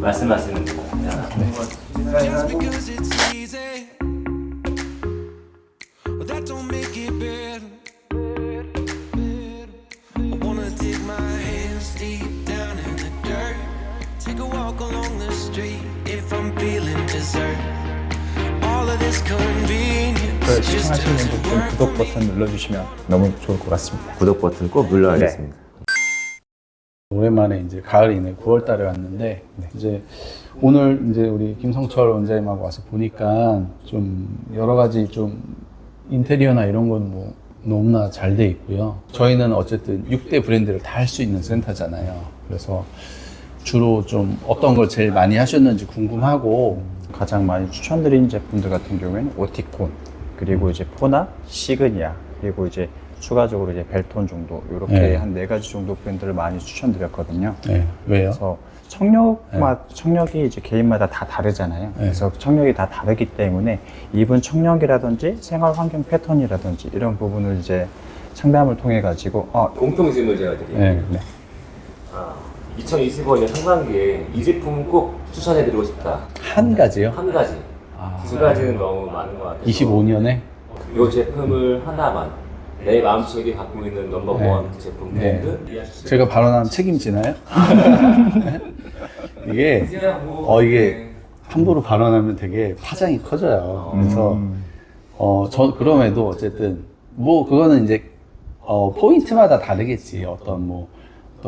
말씀하시는 거잖아. Because it's easy. Well, that don't make it better. I wanna dig my hands deep down in the dirt. Take a walk along the street if I'm feeling dessert. All of this convenience just 시청하시는 doesn't 분들 work 구독 for me. 버튼 눌러주시면 너무 좋을 것 같습니다. 구독 버튼 꼭 눌러야겠습니다. 오랜만에 이제 가을이네 9월 달에 왔는데 이제 오늘 이제 우리 김성철 원장님하고 와서 보니까 좀 여러 가지 좀 인테리어나 이런 건 뭐 너무나 잘 돼 있고요. 저희는 어쨌든 6대 브랜드를 다 할 수 있는 센터잖아요. 그래서 주로 좀 어떤 걸 제일 많이 하셨는지 궁금하고 가장 많이 추천드린 제품들 같은 경우에는 오티콘, 그리고 이제 포나, 시그니아, 그리고 이제 추가적으로 이제 벨톤 정도 이렇게 네. 한 4가지 정도 브랜드를 많이 추천드렸거든요. 네, 왜요? 그래서 청력이 이제 개인마다 다 다르잖아요. 네. 그래서 청력이 다 다르기 때문에 입은 청력이라든지 생활 환경 패턴이라든지 이런 부분을 이제 상담을 통해 가지고 공통 질문 제가 드릴게요. 네, 네. 2025년 상반기에 이 제품 꼭 추천해드리고 싶다. 한 가지요? 한 가지. 두 가지는 너무 많은 것 같아요. 25년에? 이 제품을 하나만 내 마음속에 갖고 있는 넘버원 네. 제품 네. 브랜드. 제가 발언하면 책임지나요? 이게 이게 함부로 발언하면 되게 파장이 커져요. 그래서 저 그럼에도 어쨌든 뭐 그거는 이제 포인트마다 다르겠지. 어떤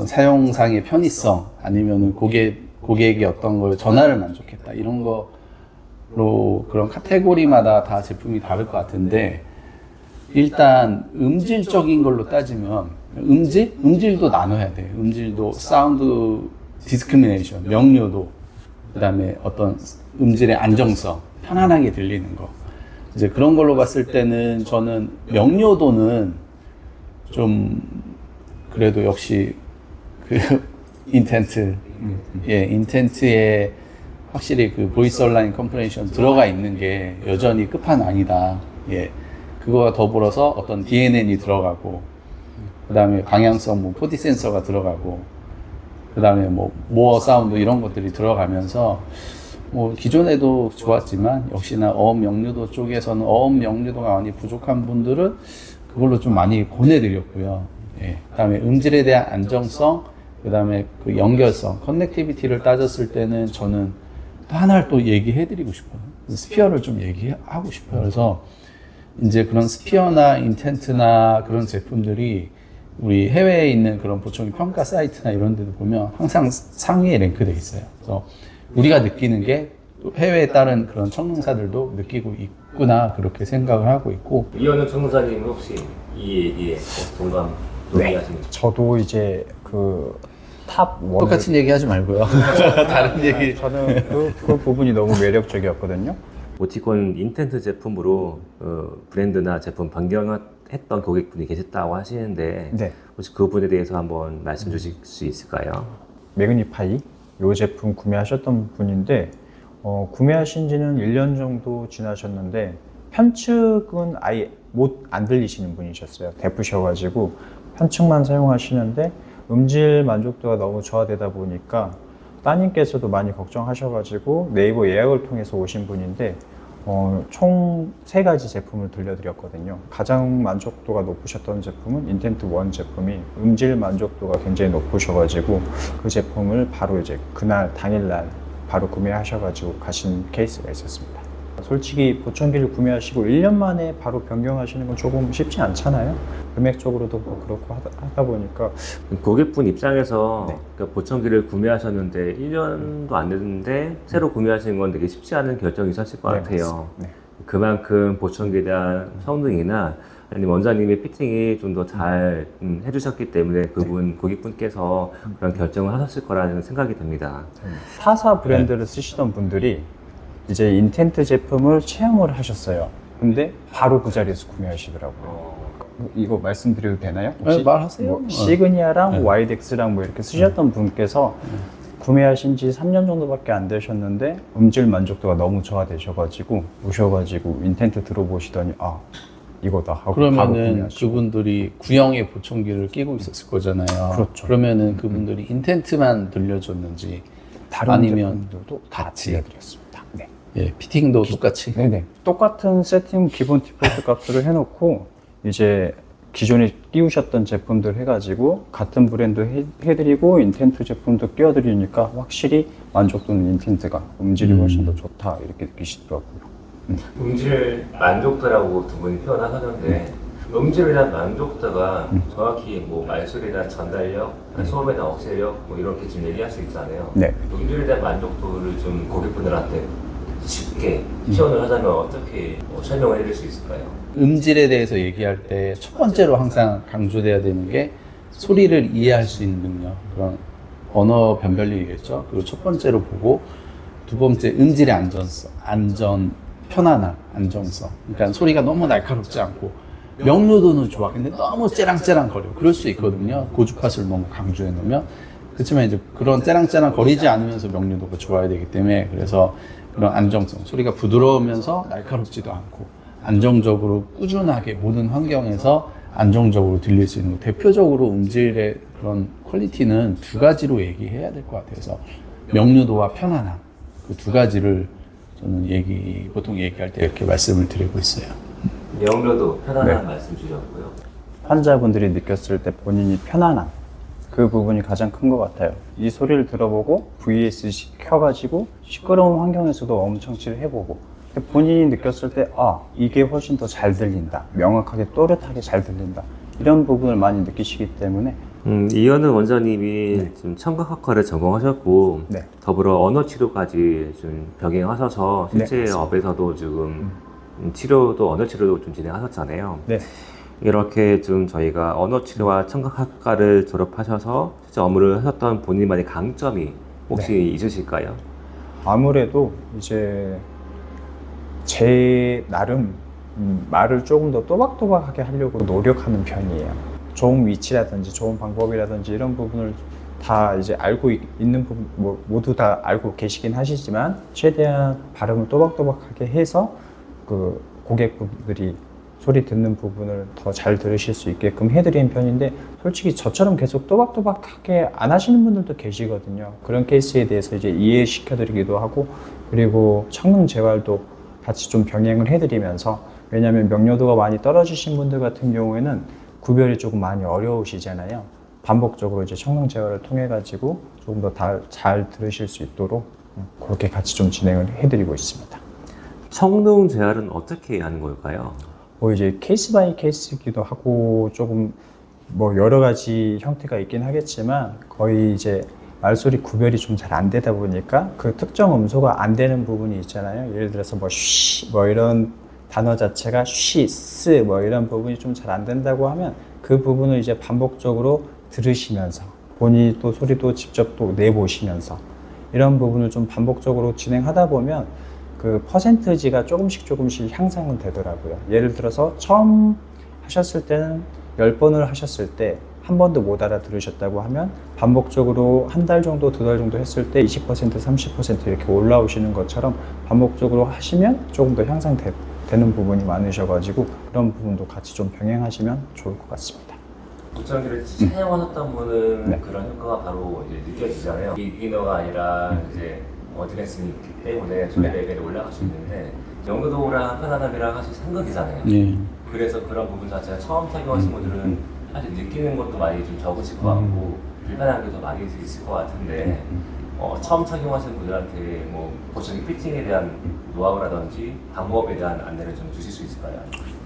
사용상의 편의성 아니면은 고객이 어떤 걸 전화를 만족했다 이런 거로 그런 카테고리마다 다 제품이 다를 것 같은데 일단 음질적인 걸로 따지면 음질도 나눠야 돼. 음질도 사운드 디스크리미네이션, 명료도, 그다음에 어떤 음질의 안정성, 편안하게 들리는 거. 이제 그런 걸로 봤을 때는 저는 명료도는 좀 그래도 역시 그 인텐트, 인텐트에 확실히 그 보이스 얼라인 컴프레션 들어가 있는 게 여전히 끝판왕이다. 예. 그거와 더불어서 어떤 DNN이 들어가고, 그 다음에 방향성, 포디 센서가 들어가고, 그 다음에 모어 사운드 이런 것들이 들어가면서, 기존에도 좋았지만, 역시나 어업 명료도 쪽에서는 어업 명료도가 많이 부족한 분들은 그걸로 좀 많이 보내드렸고요. 예. 그 다음에 음질에 대한 안정성, 그 다음에 그 연결성, 커넥티비티를 따졌을 때는 저는 또 하나를 또 얘기해드리고 싶어요. 스피어를 좀 얘기하고 싶어요. 그래서, 이제 그런 스피어나 인텐트나 그런 제품들이 우리 해외에 있는 그런 보충 평가 사이트나 이런 데도 보면 항상 상위에 랭크되어 있어요. 그래서 우리가 느끼는 게 해외에 따른 그런 청능사들도 느끼고 있구나 그렇게 생각을 하고 있고. 이현우 청사님은 혹시 이 얘기에 동의하십니까? 저도 이제 탑 원 똑같은 얘기 하지 말고요. 다른 얘기. 저는 그 부분이 너무 매력적이었거든요. 오티콘 인텐트 제품으로 브랜드나 제품 변경했던 고객분이 계셨다고 하시는데 네. 혹시 그 부분에 대해서 한번 말씀 주실 수 있을까요? 매그니파이 이 제품 구매하셨던 분인데 구매하신 지는 1년 정도 지나셨는데 편측은 아예 안 들리시는 분이셨어요. 데프셔가지고 편측만 사용하시는데 음질 만족도가 너무 저하되다 보니까 따님께서도 많이 걱정하셔가지고 네이버 예약을 통해서 오신 분인데 총 3가지 제품을 들려드렸거든요. 가장 만족도가 높으셨던 제품은 인텐트 1 제품이 음질 만족도가 굉장히 높으셔가지고 그 제품을 바로 이제 그날 당일날 바로 구매하셔가지고 가신 케이스가 있었습니다. 솔직히 보청기를 구매하시고 1년 만에 바로 변경하시는 건 조금 쉽지 않잖아요. 금액적으로도 그렇고 하다 보니까 고객분 입장에서 네. 그러니까 보청기를 구매하셨는데 1년도 안 됐는데 새로 구매하시는 건 되게 쉽지 않은 결정이셨을 것 네, 같아요. 맞습니다. 네. 그만큼 보청기에 대한 성능이나 아니면 원장님의 피팅이 좀 더 잘 해주셨기 때문에 그분 고객분께서 그런 결정을 하셨을 거라는 생각이 듭니다. 타사 브랜드를 쓰시던 분들이 이제 인텐트 제품을 체험을 하셨어요. 근데 바로 그 자리에서 구매하시더라고요. 이거 말씀드려도 되나요? 혹시? 네, 말하세요. 시그니아랑 와이덱스랑 이렇게 쓰셨던 분께서 구매하신 지 3년 정도밖에 안 되셨는데 음질 만족도가 너무 저하되셔가지고 오셔가지고 인텐트 들어보시더니 이거다 하고 바로 그러면은 구매하시고. 그분들이 구형의 보청기를 끼고 있었을 거잖아요. 그렇죠. 그러면은 그분들이 인텐트만 들려줬는지 다른 아니면 제품들도 다 같이? 들려드렸습니다. 네. 예, 피팅도 똑같이. 네네. 똑같은 세팅 기본 디폴트 값으로 해놓고 이제 기존에 띄우셨던 제품들 해가지고 같은 브랜드 해드리고 인텐트 제품도 끼워드리니까 확실히 만족도는 인텐트가 음질이 훨씬 더 좋다 이렇게 느끼시더라고요. 음질 만족도라고 두 분이 표현하셨는데 음질에 대한 만족도가 정확히 뭐 말소리나 전달력, 소음이나 억제력 뭐 이렇게 좀 얘기할 수 있잖아요. 네. 음질에 대한 만족도를 좀 고객분들한테 쉽게 표현을 하자면 어떻게 설명을 해드릴 수 있을까요? 음질에 대해서 얘기할 때 첫 번째로 항상 강조돼야 되는 게 소리를 이해할 수 있는 능력, 그런 언어 변별력이겠죠. 그리고 첫 번째로 보고 두 번째 음질의 안전, 편안함, 안정성. 그러니까 소리가 너무 날카롭지 않고 명료도는 좋아. 근데 너무 째랑째랑 거려. 그럴 수 있거든요. 고주파수를 너무 강조해 놓으면. 그렇지만 이제 그런 째랑째랑 거리지 않으면서 명료도가 좋아야 되기 때문에 그래서 그런 안정성, 소리가 부드러우면서 날카롭지도 않고 안정적으로 꾸준하게 모든 환경에서 안정적으로 들릴 수 있는 거. 대표적으로 음질의 그런 퀄리티는 두 가지로 얘기해야 될 것 같아요. 그래서 명료도와 편안함 그 두 가지를 저는 보통 얘기할 때 이렇게 말씀을 드리고 있어요. 명료도 편안한 네. 말씀 주셨고요. 환자분들이 느꼈을 때 본인이 편안함 그 부분이 가장 큰 것 같아요. 이 소리를 들어보고 VS 켜가지고 시끄러운 환경에서도 엄청치를 해보고 본인이 느꼈을 때 이게 훨씬 더 잘 들린다, 명확하게 또렷하게 잘 들린다 이런 부분을 많이 느끼시기 때문에 이현우 원장님이 지금 청각학과를 전공하셨고 네. 더불어 언어치료까지 좀 병행하셔서 실제 네. 업에서도 지금 언어치료도 좀 진행하셨잖아요. 네. 이렇게 좀 저희가 언어치료와 청각학과를 졸업하셔서 실제 업무를 하셨던 본인만의 강점이 혹시 있으실까요? 아무래도 이제 제 나름 말을 조금 더 또박또박하게 하려고 노력하는 편이에요. 좋은 위치라든지 좋은 방법이라든지 이런 부분을 다 이제 알고 있는 부분, 모두 다 알고 계시긴 하시지만 최대한 발음을 또박또박하게 해서 그 고객분들이 소리 듣는 부분을 더 잘 들으실 수 있게끔 해드리는 편인데 솔직히 저처럼 계속 또박또박하게 안 하시는 분들도 계시거든요. 그런 케이스에 대해서 이제 이해시켜드리기도 하고 그리고 청능 재활도 같이 좀 병행을 해드리면서 왜냐하면 명료도가 많이 떨어지신 분들 같은 경우에는 구별이 조금 많이 어려우시잖아요. 반복적으로 이제 청능 재활을 통해 가지고 조금 더 잘 들으실 수 있도록 그렇게 같이 좀 진행을 해드리고 있습니다. 청능 재활은 어떻게 하는 걸까요? 이제 케이스 바이 케이스이기도 하고 조금 여러 가지 형태가 있긴 하겠지만 거의 이제 말소리 구별이 좀 잘 안 되다 보니까 그 특정 음소가 안 되는 부분이 있잖아요. 예를 들어서 쉬 이런 단어 자체가 쉬, 스 이런 부분이 좀 잘 안 된다고 하면 그 부분을 이제 반복적으로 들으시면서 본인이 또 소리도 직접 또 내보시면서 이런 부분을 좀 반복적으로 진행하다 보면 그 퍼센트지가 조금씩 향상은 되더라고요. 예를 들어서 처음 하셨을 때는 10번을 하셨을 때 한 번도 못 알아들으셨다고 하면 반복적으로 한 달 정도, 2달 정도 했을 때 20%, 30% 이렇게 올라오시는 것처럼 반복적으로 하시면 조금 더 향상되는 부분이 많으셔가지고 그런 부분도 같이 좀 병행하시면 좋을 것 같습니다. 보청기를 사용하셨던 분은 네. 그런 효과가 바로 이제 느껴지잖아요. 비기너가 아니라 이제 어드밴스이기 때문에 저희 레벨이 올라갈 수 있는데 명료도랑 편안함이랑 사실 상극이잖아요. 예. 그래서 그런 부분 자체가 처음 착용하신 분들은 사실 느끼는 것도 많이 좀 적으실 것 같고 불편한 게 더 많이 있을 것 같은데 처음 착용하시는 분들한테 뭐 보청기 피팅에 대한 노하우라든지 방법에 대한 안내를 좀 주실 수 있을까요?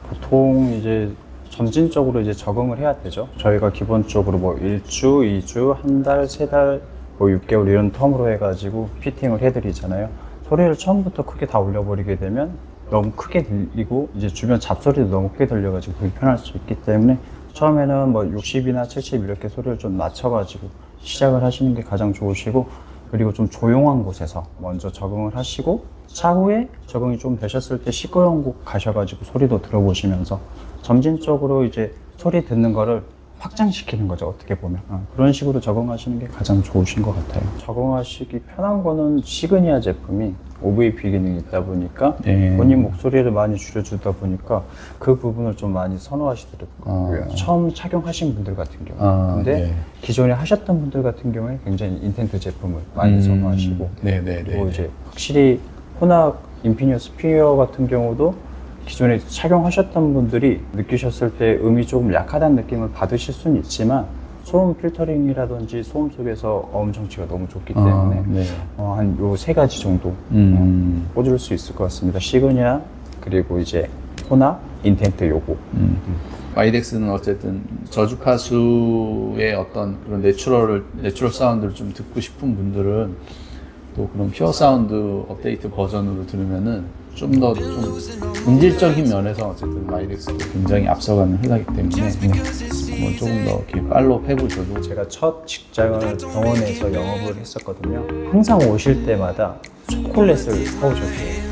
보통 이제 점진적으로 이제 적응을 해야 되죠. 저희가 기본적으로 1주, 2주, 한 달, 3달, 6개월 이런 텀으로 해가지고 피팅을 해드리잖아요. 소리를 처음부터 크게 다 올려버리게 되면 너무 크게 들리고 이제 주변 잡소리도 너무 크게 들려가지고 불편할 수 있기 때문에 처음에는 60이나 70 이렇게 소리를 좀 낮춰가지고 시작을 하시는 게 가장 좋으시고 그리고 좀 조용한 곳에서 먼저 적응을 하시고 차후에 적응이 좀 되셨을 때 시끄러운 곳 가셔가지고 소리도 들어보시면서 점진적으로 이제 소리 듣는 거를 확장시키는 거죠. 어떻게 보면 그런 식으로 적응하시는 게 가장 좋으신 것 같아요. 적응하시기 편한 거는 시그니아 제품이 OVP 기능이 있다 보니까 네. 본인 목소리를 많이 줄여주다 보니까 그 부분을 좀 많이 선호하시더라고요. 처음 착용하신 분들 같은 경우. 근데 네. 기존에 하셨던 분들 같은 경우에 굉장히 인텐트 제품을 많이 선호하시고 네네네. 그리고 이제 확실히 호낙 인피니언 스피어 같은 경우도 기존에 착용하셨던 분들이 느끼셨을 때 음이 조금 약하다는 느낌을 받으실 수는 있지만 소음 필터링이라든지 소음 속에서 어음 정치가 너무 좋기 때문에 네. 한 요 세 가지 정도 꽂을 수 있을 것 같습니다. 시그니아 그리고 이제 호낙 인텐트 요거. 와이덱스는 어쨌든 저주파수의 어떤 그런 내추럴 사운드를 좀 듣고 싶은 분들은 또 그런 퓨어 사운드 업데이트 버전으로 들으면은 좀 더 좀 음질적인 면에서 어쨌든 와이덱스도 굉장히 앞서가는 회사이기 때문에 뭐 조금 더 이렇게 팔로우 해보셔도 제가 첫 직장을 병원에서 영업을 했었거든요. 항상 오실 때마다 초콜릿을 사오셨어요.